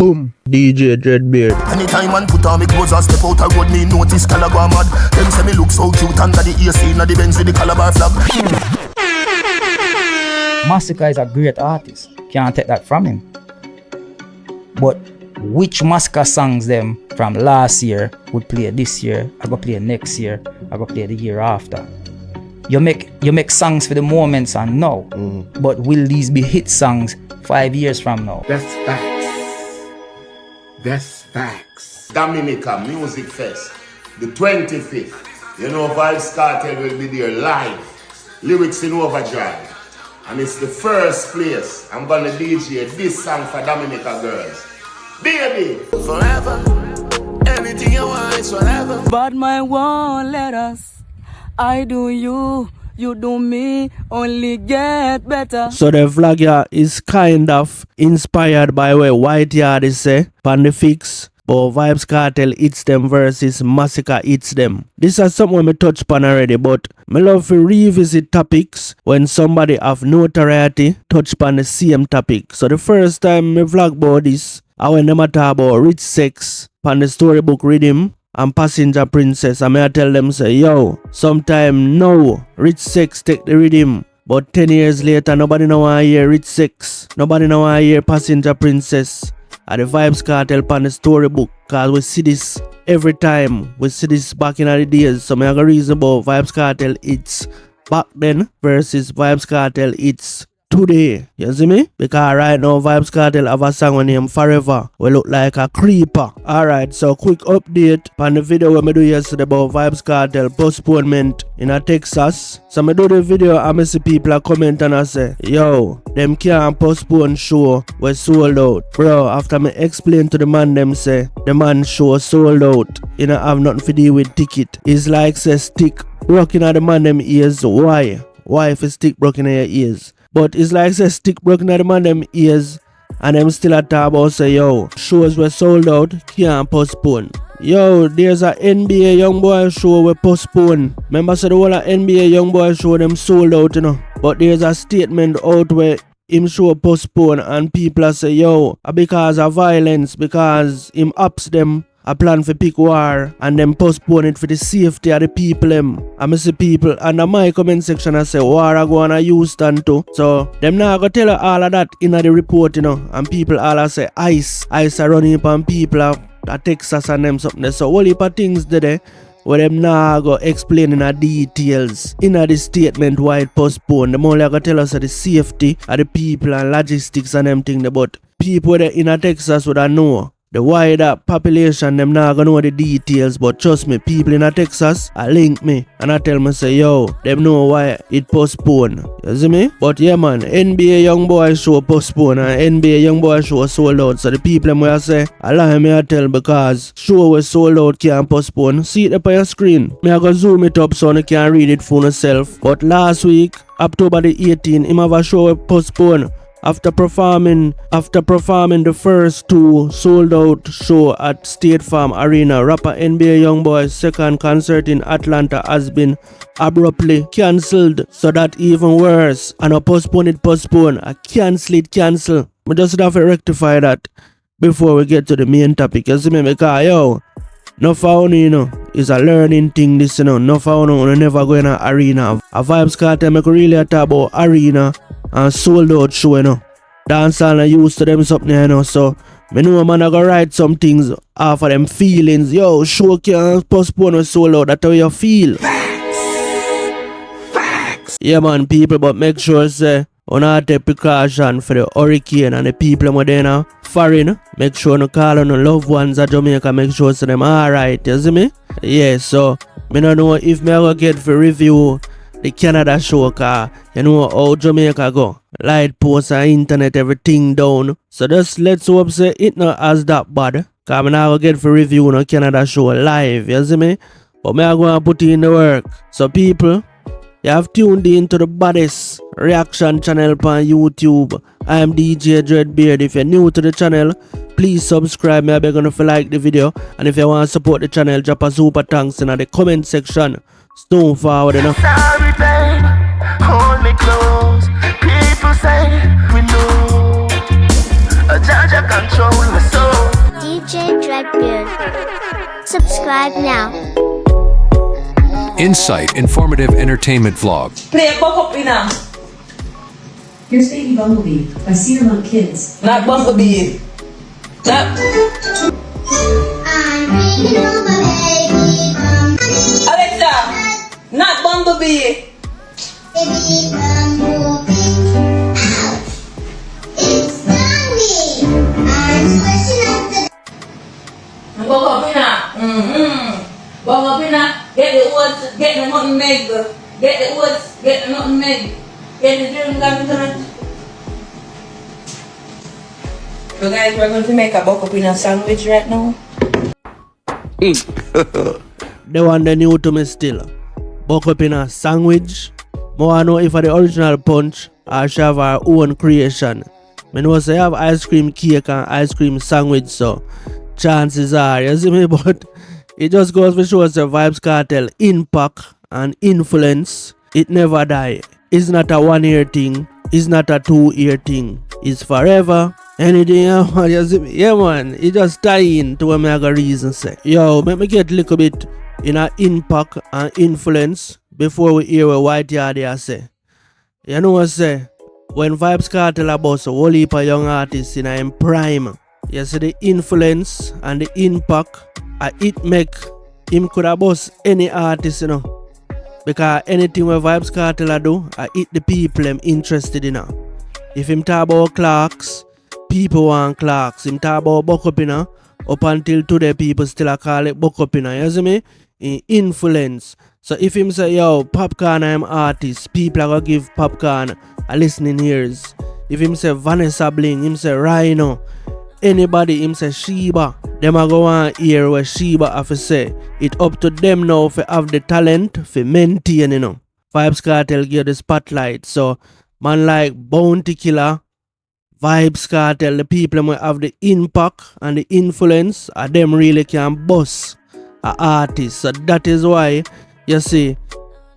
Boom, DJ Dreadbeard. Anytime man put on me clothes and step out a road, me notice Calabar mad. Them say me look so cute under the AC in the Benz with the Calabar flag. Masicka is a great artist. Can't take that from him. But which Masicka songs them from last year would play this year? I go play next year. I go play the year after. You make songs for the moments and now. But will these be hit songs 5 years from now? That's facts. That's facts. Dominica Music Fest, the 25th. You know, vybzkartel will be there live. Lyrics in overdrive. And it's the first place I'm gonna DJ this song for Dominica girls. Baby! Forever, anything you want is forever. But my won't let us. I do you, you do me, only get better. So the vlog here is kind of inspired by what White Yardie say on the fix. But vybzkartel hits them versus Masicka hits them. This is something I touched upon already, but I love to revisit topics when somebody have notoriety touch upon the same topic. So the first time I vlog about this, I when them talk about rich sex on the storybook rhythm and passenger princess, and I tell them say, yo, sometime now rich sex take the rhythm. But 10 years later, nobody know I hear rich sex. Nobody know I hear passenger princess. At the vybzkartel on the storybook, cause we see this every time. We see this back in the days. So I have a reason about vybzkartel it's back then versus vybzkartel it's today. You see me? Because right now vybzkartel have a song named Forever. We look like a creeper. Alright, so quick update on the video we do yesterday about vybzkartel postponement in Texas. So I do the video and I see people comment and I say, yo, them can't postpone show we sold out. Bro, after me explain to the man, them say the man show sold out. You know, have nothing to do with ticket. It's like say stick broken at the man them ears. Why? Why if a stick broken in your ears? But it's like say stick broken at the man them ears and them still at talk about say, yo, shows were sold out, can't postpone. Yo, there's a NBA YoungBoy show we postpone. Remember say the whole NBA YoungBoy show them sold out, you know. But there's a statement out where him show postpone and people say, yo, because of violence, because him ups them a plan for pick war and them postpone it for the safety of the people them. I see people under my comment section I say war a go on a Houston too. So them now go tell all of that in the report, you know, and people all say ice are running upon people at Texas and them something there. So whole heap of things there where them now go explain in the details in the statement why it postponed. Them only go tell us the safety of the people and logistics and them thing there, but people there in Texas would know. The wider population, them not gonna know the details, but trust me, people in Texas, I link me and I tell me say, yo, them know why it postponed. You see me? But yeah man, NBA YoungBoy show postponed and NBA YoungBoy show sold out. So the people them where I say, allow me I tell because show was sold out can't postpone. See it up on your screen. Me I go zoom it up so you can read it for yourself. But last week, October the 18th, him have a show postponed. After performing the first two sold out show at State Farm Arena, rapper NBA YoungBoy's second concert in Atlanta has been abruptly cancelled. So that even worse. And I postpone. I cancel. We just have to rectify that before we get to the main topic. You see me? Because yo, no for you know, it's a learning thing this, you know. No for you never go in an arena. A vybzkartel make really talk about arena and sold out show, you know. Dancehall used to them something, you know. So me know man I go write some things off of them feelings. Yo, show can't postpone or sold out. That's how you feel. Facts. Yeah man, people, but make sure say on not take precaution for the hurricane and the people who are there now foreign. Make sure no call on the loved ones at Jamaica. Make sure say them alright. You see me? Yeah, so me don't know if me ever get for review the Canada show, car you know how Jamaica go. Light post and internet, everything down. So just let's hope say it not as that bad. Cause me now get for review no Canada show live, you see me? But me I go and put in the work. So people, you have tuned in to the baddest reaction channel on YouTube. I am DJ Dreadbeard. If you're new to the channel, please subscribe. Me I beg you to like the video. And if you want to support the channel, drop a super thanks in the comment section. Stone forward enough. Sorry, babe, hold me close. People say we know a judge control my soul. Vibe good. Subscribe now. Insight, informative entertainment vlog. Play buck up in a. Here's Baby Bumblebee by Cedarmont Kids. Not Bumblebee. Not. Alexa, not Bumblebee. Buck up in a. Buck up in a. Get the woods, get the nutmeg. Get the woods, get the nutmeg. Get the drink, got to it. So guys, we're going to make a buck up in a sandwich right now. The one they new to me still. Buck up in a sandwich. More know if the original punch or she have her own creation. I know say have ice cream cake and ice cream sandwich, so chances are, you see me, but it just goes to show us the Vybz Kartel impact and influence. It never die. It's not a 1 year thing. It's not a 2 year thing. It's forever. Anything, you see me? Yeah, man. It just tie in to what I got reason say. Yo, let me get a little bit in a impact and influence before we hear what yardie say. You know what I say? When Vybz Kartel about a whole heap of young artists in a prime, you see the influence and the impact it make him could have boss any artist, you know. Because anything where Vybz Kartel do, it the people them interested in. If him talk about clocks, people want clocks. Him talk about buck up, you know, up until today people still call it buck up, you know. You see me? In influence. So if him say, yo, Popcorn I'm artist, people are gonna give Popcorn a listening ears. If him say Vanessa Bling, him say Rhino, anybody him say Sheba, them a go on hear what Sheba have to say. It up to them now to have the talent for maintain, you know. Vybz Kartel give the spotlight. So man like Bounty Killer, Vybz Kartel, the people who have the impact and the influence, them really can boss a artist. So that is why you see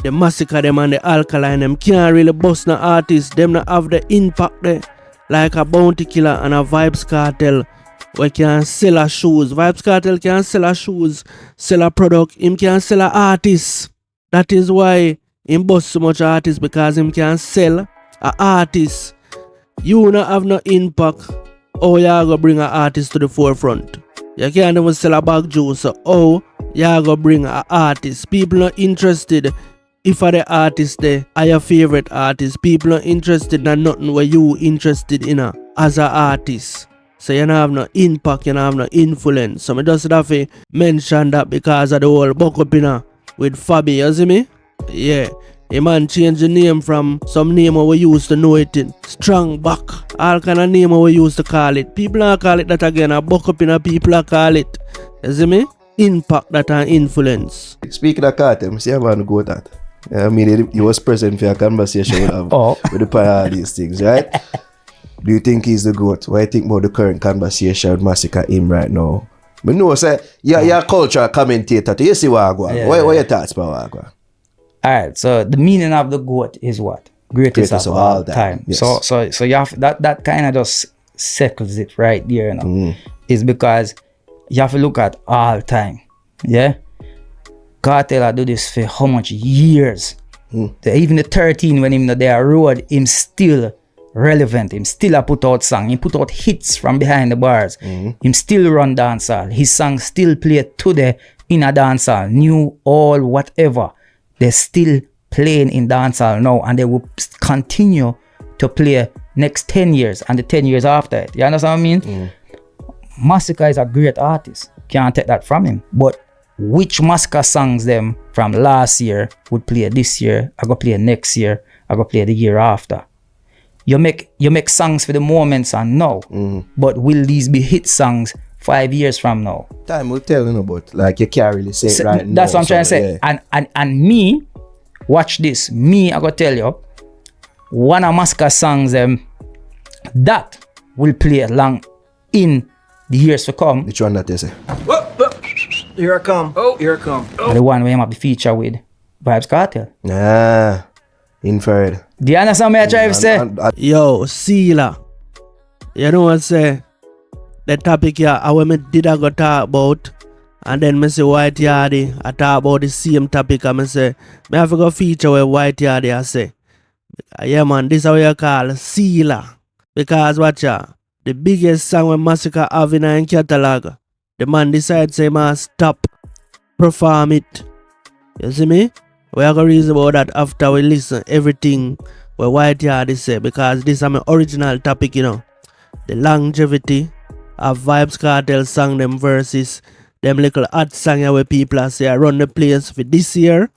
the Masicka them and the Alkaline them can't really bust the artist. Them not have the impact there. Like a Bounty Killer and a Vybz Kartel we can sell a shoes. Vybz Kartel can sell a shoes, sell a product. Him can sell a artist. That is why him bust so much artists, because him can sell a artist. You not have no impact. Oh, you go bring an artist to the forefront. You can't even sell a bag juice. So, oh, you go bring an artist. People not interested if are the artist there are your favorite artist. People not interested in nothing where you interested in as an artist. So you don't have no impact, you don't have no influence. So I just have to mention that because of the whole buck up with Fabi, you see me? Yeah. A man changed the name from some name we used to know it in. Strong back. All kind of name we used to call it. People are call it that again. A buck up people are call it. You see me? Impact that and influence. Speaking of Kartel, I see a man go with that. I mean, he was present for a conversation with the all these things, right? Do you think he's the GOAT? What do you think about the current conversation with Masicka him right now? But no, say, you're a cultural commentator. You see what I go on. What are your thoughts about what I go on? Alright, so the meaning of the GOAT is what? Greatest of all time. Yes. So you have that kind of just settles it right there, you know. Is because you have to look at all time. Yeah? Kartel do this for how much years? Even the 13 when him there road, him still relevant. Him still a put out song. He put out hits from behind the bars. Him still run dancehall. His song still play today in a dancehall. New, all, whatever. They're still playing in dancehall now, and they will continue to play next 10 years and the 10 years after it. You understand what I mean? Masicka is a great artist. Can't take that from him. But which Masicka songs them from last year would play this year, I go play next year, I go play the year after. You make songs for the moments and now, but will these be hit songs 5 years from now? Time will tell, you know, but like you can't really say it right now. That's what I'm trying to say. Yeah. And me, watch this. Me, I go tell you, one of Masicka songs that will play along in the years to come. Which one that you say? Here I come. Oh, here I come. The one where I'm the feature with Vybz Kartel. Ah, infrared. Do you understand what I try to say? Yo, Sealer. You know what I say? the topic here, how me did I go talk about, and then me say White Yardie, I talk about the same topic, and me say, me have to go feature where White Yardie I say. Yeah man, this is how you call Sealer. Because watch ya, the biggest song when Masicka have in catalog, the man decides say must stop perform it. You see me? We are gonna reason about that after we listen everything where White Yardie say, because this is my original topic, you know. The longevity of vybzkartel song them versus them little hot song where people are say I run the place for this year,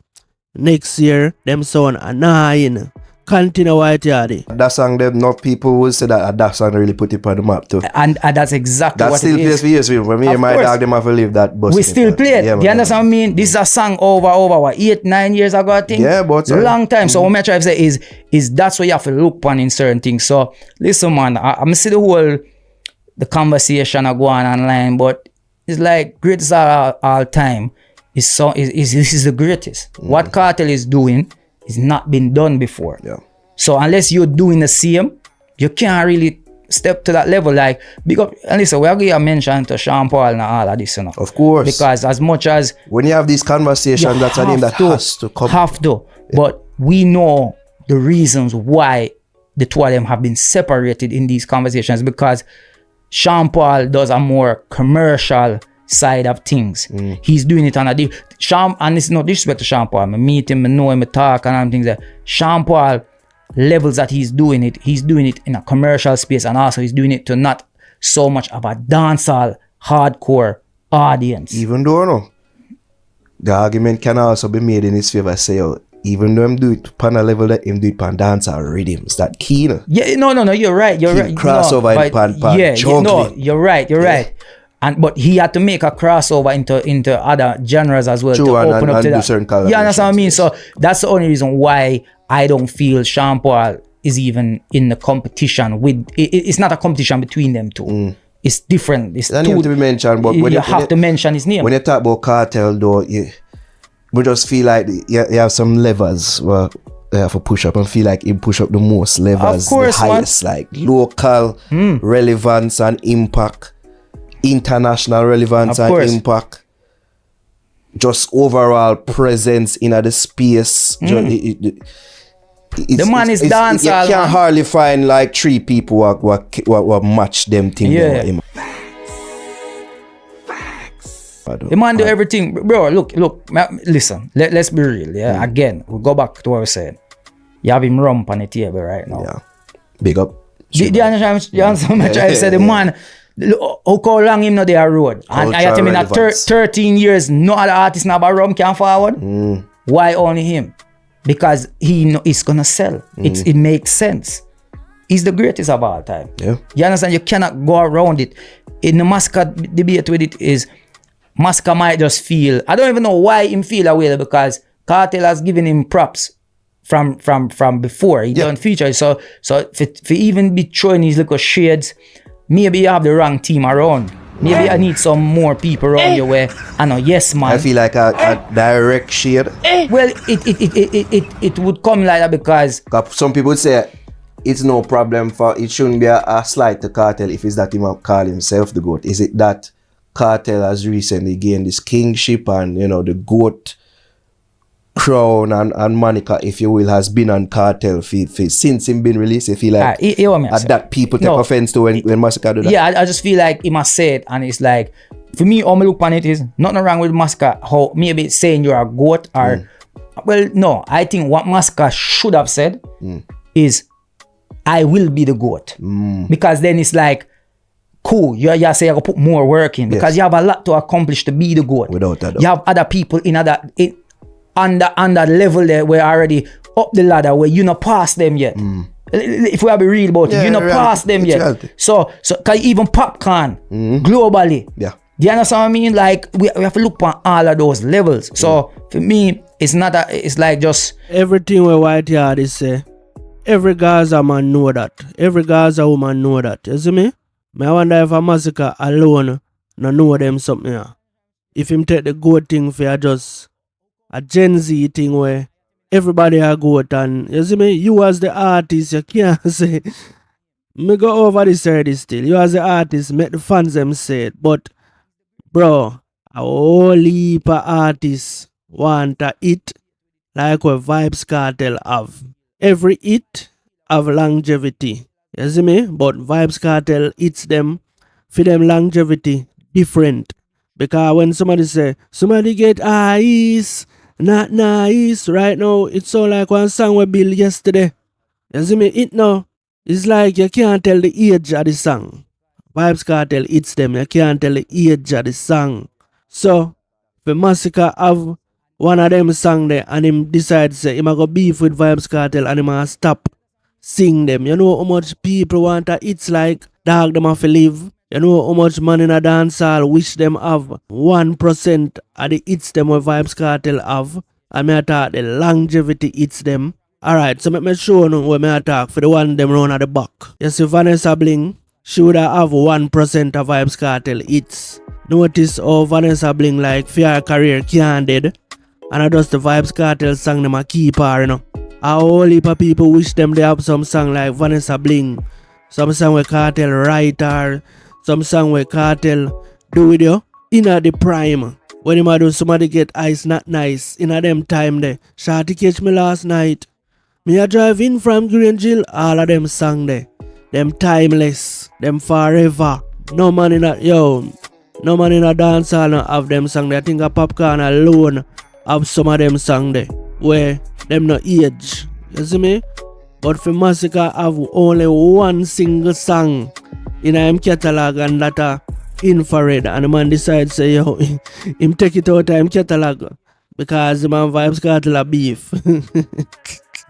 next year, them sound annoying. Continue White Yardie. That song, them not people will say that song really put it on the map too. And that's exactly that what still it is. plays for years. For me and my dog, them have to leave that bus. We still play it. You understand what I mean? This is a song over what, 8-9 years ago, I think. Yeah, but long time. So what I try to say is that's what you have to look on in certain things. So listen, man, I'm see the conversation are going online, but it's like greatest all time. This is the greatest. What Kartel is doing is not been done before. Yeah. So unless you're doing the same, you can't really step to that level. Like, big up, and listen, we're going to mention to Sean Paul and all of this, you know. Of course. Because as much as when you have these conversations, that's a name that has to come. Have to. Yeah. But we know the reasons why the two of them have been separated in these conversations, because Sean Paul does a more commercial side of things. He's doing it on a Sean, and it's no disrespect to Sean Paul. I meet him, I know him, I talk and things that Sean Paul levels that he's doing it in a commercial space, and also he's doing it to not so much of a dancehall hardcore audience. Even though no, the argument can also be made in his favor, say even though him do it on a level that him do it on dancehall rhythms, that key. No? Yeah, no, you're right. Crossover you're right. But he had to make a crossover into other genres as well. True, to open up and to do that. certain You understand what I mean? So that's the only reason why I don't feel Sean Paul is even in the competition with. It's not a competition between them two. It's different. It's two to be mentioned, but you have to mention his name. When you talk about Kartel, though, we just feel like you have some levels where you have to push up and feel like you push up the most levels, of course, the highest, like local relevance and impact, international relevance and impact, just overall presence in the space. The man is dancehall. You can't hardly find like 3 people who match them things. Yeah. The man do everything. Bro, look, listen, let's be real. Yeah, again, we'll go back to what we said. You have him rump on the table right now. Yeah. Big up. You understand what I try to say? The man, how long him know their road? And I have him in 13 years, no other artist now but rum can forward. Why only him? Because he know it's gonna sell. It makes sense. He's the greatest of all time. Yeah. You understand? You cannot go around it. In the Masicka debate with it is, Masicka might just feel, I don't even know why him feel that way, because Kartel has given him props from before. He don't feature. So for even be showing his little shades, maybe you have the wrong team around. Maybe I need some more people around you where I know, yes man. I feel like a direct shade. Well, it would come like that because some people would say it's no problem for it shouldn't be a slight to Kartel if it's that he might call himself the GOAT. Is it that Kartel has recently gained this kingship and the GOAT crown and Monica, if you will, has been on Kartel for since him been released? I feel like that people take offense to when Masicka do that. Yeah, I just feel like he must say it, and it's like, for me, all my look on it is nothing wrong with Masicka, how maybe saying you're a GOAT or well, no, I think what Masicka should have said is I will be the GOAT. Because then it's like, cool, you say I go put more work in because you have a lot to accomplish to be the GOAT. Without that, you have other people in on that level there where already up the ladder where you not past them yet. If we have to be real about it, you not past them yet. Reality. So cause even popcorn globally. Yeah. Do you understand what I mean? Like we have to look on all of those levels. So for me, it's like just everything where White Yardie say. Every Gaza man know that. Every Gaza woman know that. You see me? I wonder if a Masicka alone no know them something here. If him take the GOAT thing for just a Gen Z thing where everybody a GOAT, and you see me, you as the artist, you can't say Me go over this already still. You as an artist, make the fans them say it. But, bro, a whole heap of artists want to hit like what Vybz Kartel have. Every hit have longevity. You see me? But Vybz Kartel hits them for them longevity different. Because when somebody say, somebody get ice, not nice, right now, it sound like one song we built yesterday. You see me? It now, it's like you can't tell the age of the song. Vybz Kartel hits them, you can't tell the age of the song. So, if Masicka have one of them song there and him decides say him a go beef with Vybz Kartel and him a stop sing them. You know how much people want to it's like dog them have to live. You know how much man in a dancehall wish them have 1% of the hits them with Vybz Kartel have. And me talk the longevity hits them. Alright, so me show you where me talk for the one them round at the back. You see Vanessa Bling, she would have 1% of Vybz Kartel hits. Notice how Vanessa Bling like for her career can't dead. And I just the Vybz Kartel song them a keep her, you know. A whole heap of people wish them they have some song like Vanessa Bling. Some song where Kartel write her. Some song where Kartel do with you. In the prime. When him a do somebody get ice not nice. In a them time there. Shorty catch me last night. Me a drive in from Grangeville. All of them song there. Them timeless. Them forever. No man in a no man in a dancehall no have them song there. I think a Popcorn alone have some of them song there. Where them no age. You see me? But for Masicka have only one single song in him catalog and that a infrared, and the man decides say yo him take it out of him catalog because the man Vybz Kartel a beef.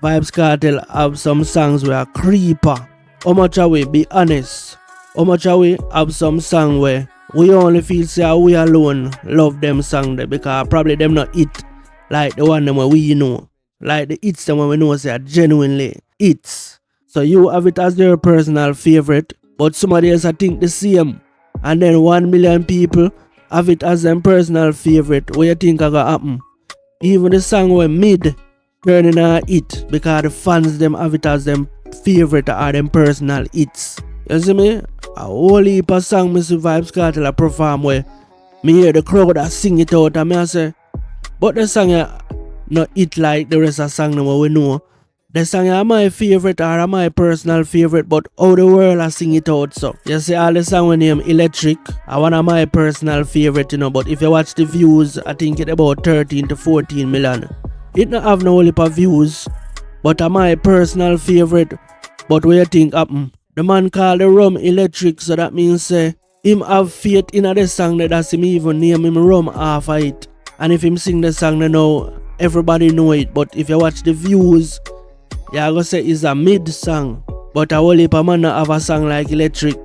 Vybz Kartel have some songs where a creeper. How much are we? Be honest. How much are we have some song where we only feel say we alone love them song there because probably them not hit like the one them where we know. Like the hits them when we know say are genuinely hits. So you have it as your personal favorite, but somebody else I think the same. And then 1 million people have it as their personal favorite. What you think are gonna happen? Even the song where mid turning a hit because the fans them have it as them favorite or them personal hits. You see me? A whole heap of song me see Vybz Kartel a perform where me hear the crowd that sing it out and me I say, but the song not hit like the rest of the song that we know. The song are my favorite or my personal favorite, but how the world I sing it out so. You see all the song we name Electric are one of my personal favorite, you know, but if you watch the views, I think it about 13 to 14 million. It not have no whole heap of views, but are my personal favorite. But what you think happen? The man called the rum Electric, so that means say him have faith in the song that's him even name him rum half of it. And if him sing the song then now everybody know it, but if you watch the views, you are gonna say it's a mid song. But a whole heap of man have a song like Electric.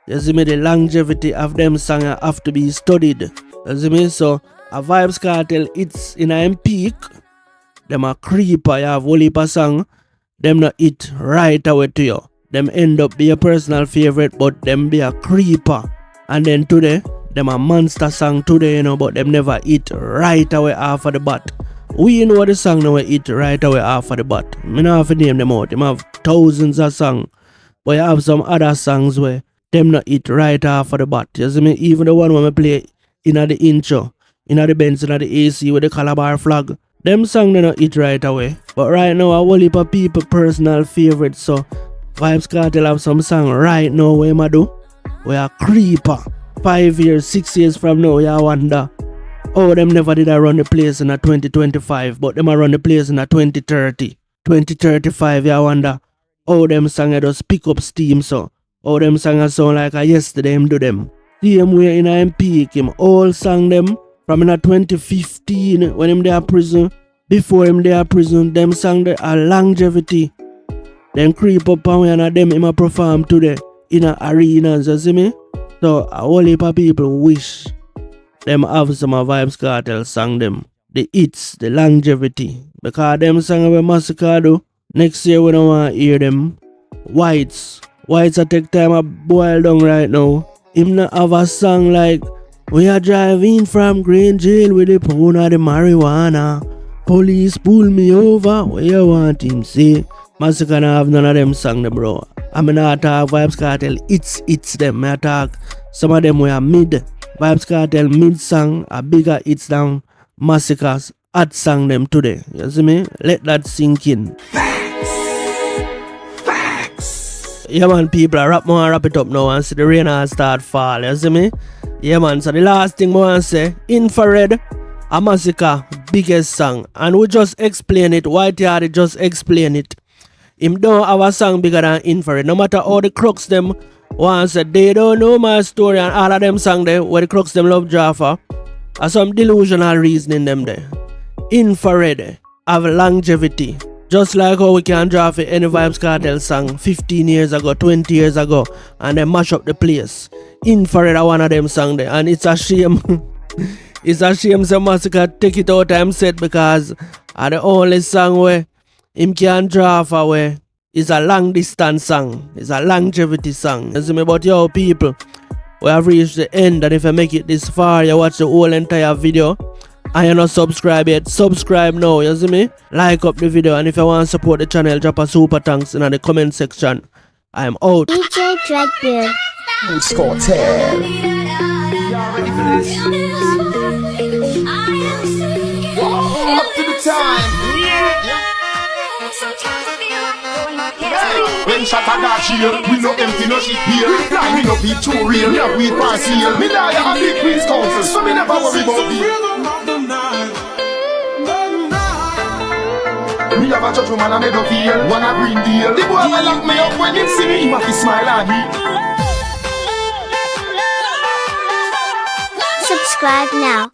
You see me, the longevity of them song have to be studied. You see me, so a Vybz Kartel it's in a peak. Them a creeper, you have whole heap of song. Them not hit right away to you. Them end up be a personal favorite, but them be a creeper. And then today, them a monster song today, you know, but them never hit right away after the bat. We know the song now hit right away after the bat. I don't have to name them out. Them have thousands of songs. But you have some other songs where them not hit right after the bat. You see me? Even the one when I play in the intro, in the Benz, in the AC with the Calabar flag. Them songs they not hit right away. But right now, a whole heap of people personal favorites. So Vybz Kartel have some song right now where I do. We are creeper. 5 years, 6 years from now, you wonder. Oh, them never did I run the place in a 2025, but them I run the place in a 2030. 2035, you wonder. Oh, them song I just pick up steam so. Oh, them song I sound like a yesterday him do them. Same way in a peak him all sang them from in a 2015 when him there prison. Before him there prison, them sang the a longevity. Them creep up and them him a perform today in a arenas, you see me? So a whole heap of people wish them have some of Vybz Kartel song them. The hits, the longevity. Because them song we Masicka do. Next year we don't want to hear them. Whites a take time to boil down right now. Him not have a song like we are driving from Grangeville with the pound of the marijuana. Police pull me over. What you want him say? Masicka not have none of them song, bro. I mean, I talk Vybz Kartel, it's them. I talk some of them were mid. Vybz Kartel mid song are bigger hits than Masicka's hot song them today. You see me? Let that sink in. Yeah man, people, I wrap it up now and see the rain and start fall. You see me? Yeah man, so the last thing I want to say, Infrared, a Masicka biggest song. And we just explain it. White Yardie just explain it. Him don't have a song bigger than Infrared. No matter how the crooks them want to say, they don't know my story and all of them song there where the crooks them love Jaffa. Are some delusional reasoning them there. Infrared have longevity. Just like how we can draw for any Vybz Kartel song 15 years ago, 20 years ago, and then mash up the place. Infrared are one of them songs there, and it's a shame. It's a shame some Masicka take it out time set because the only song where him can draw for where is a long distance song. It's a longevity song. You see me? But yo people, we have reached the end, and if you make it this far, you watch the whole entire video. And you're not subscribed yet, subscribe now, you see me? Like up the video, and if you want to support the channel, drop a super thanks in the comment section. I am out. DJ Dreadbeard. It's Kartel. Up to the time. When shot a dash here, we no empty no shit here. Fly me no be too real, me a weed pass here. Me die a big Queen's Council, so me never worry about the me have a judge woman and me don't feel one a green deal. The boy will lock me up when him see me, he might be smile at me. Subscribe now.